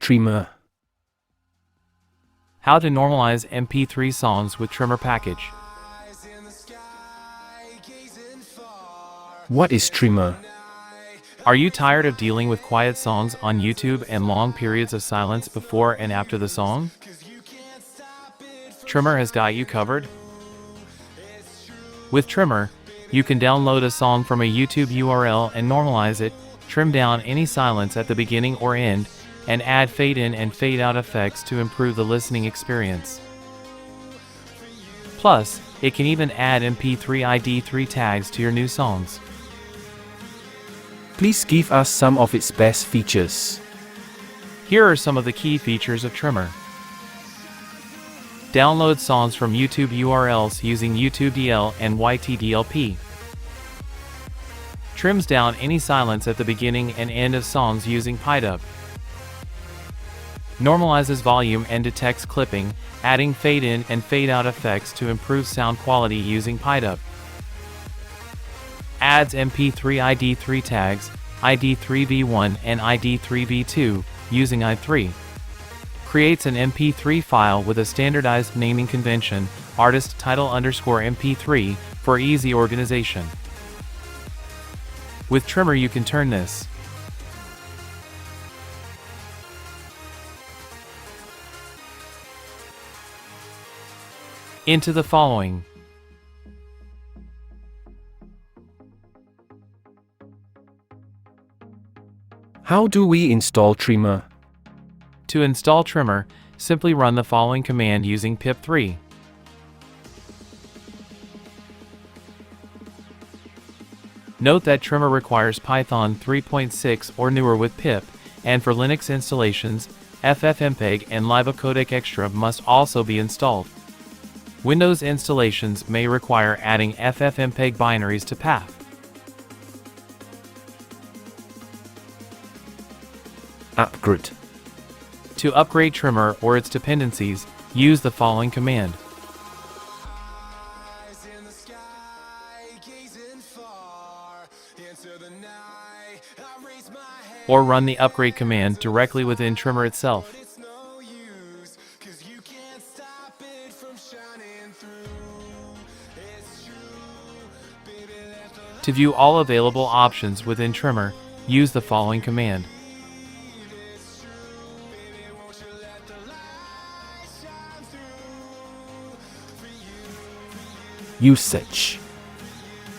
Trimmer? How to normalize MP3 songs with Trimmer package. What is Trimmer? Are you tired of dealing with quiet songs on YouTube and long periods of silence before and after the song? Trimmer has got you covered. With Trimmer, you can download a song from a YouTube URL and normalize it, trim down any silence at the beginning or end, and add fade in and fade out effects to improve the listening experience. Plus, it can even add MP3 ID3 tags to your new songs. Please give us some of its best features. Here are some of the key features of Trimmer. Download songs from YouTube URLs using YouTube DL and YTDLP. Trims down any silence at the beginning and end of songs using PyDub. Normalizes volume and detects clipping, adding fade in and fade out effects to improve sound quality using PyDub. Adds MP3 ID3 tags, ID3v1 and ID3v2, using i3. Creates an MP3 file with a standardized naming convention, artist title _MP3, for easy organization. With Trimmer you can turn this into the following. How do we install Trimmer? To install Trimmer, simply run the following command using pip3. Note that Trimmer requires Python 3.6 or newer with pip, and for Linux installations, FFmpeg and libcodec extra must also be installed. Windows installations may require adding FFmpeg binaries to path. Upgrade. To upgrade Trimmer or its dependencies, use the following command. Or run the upgrade command directly within Trimmer itself. To view all available options within Trimmer, use the following command. Usage.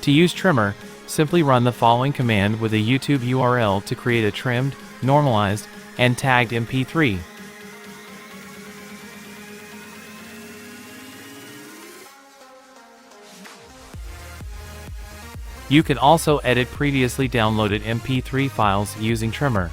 To use Trimmer, simply run the following command with a YouTube URL to create a trimmed, normalized, and tagged MP3. You can also edit previously downloaded MP3 files using Trimmer.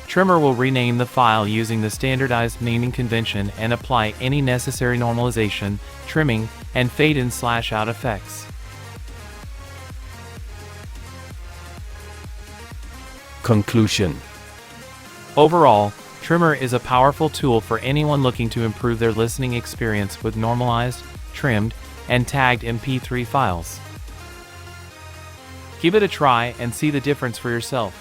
Trimmer will rename the file using the standardized naming convention and apply any necessary normalization, trimming, and fade-in/out effects. Conclusion. Overall, Trimmer is a powerful tool for anyone looking to improve their listening experience with normalized, trimmed, and tagged MP3 files. Give it a try and see the difference for yourself.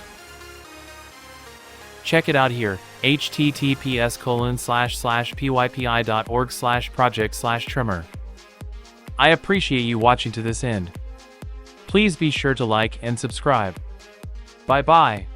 Check it out here, https://pypi.org/project/trimmer. I appreciate you watching to this end. Please be sure to like and subscribe. Bye bye.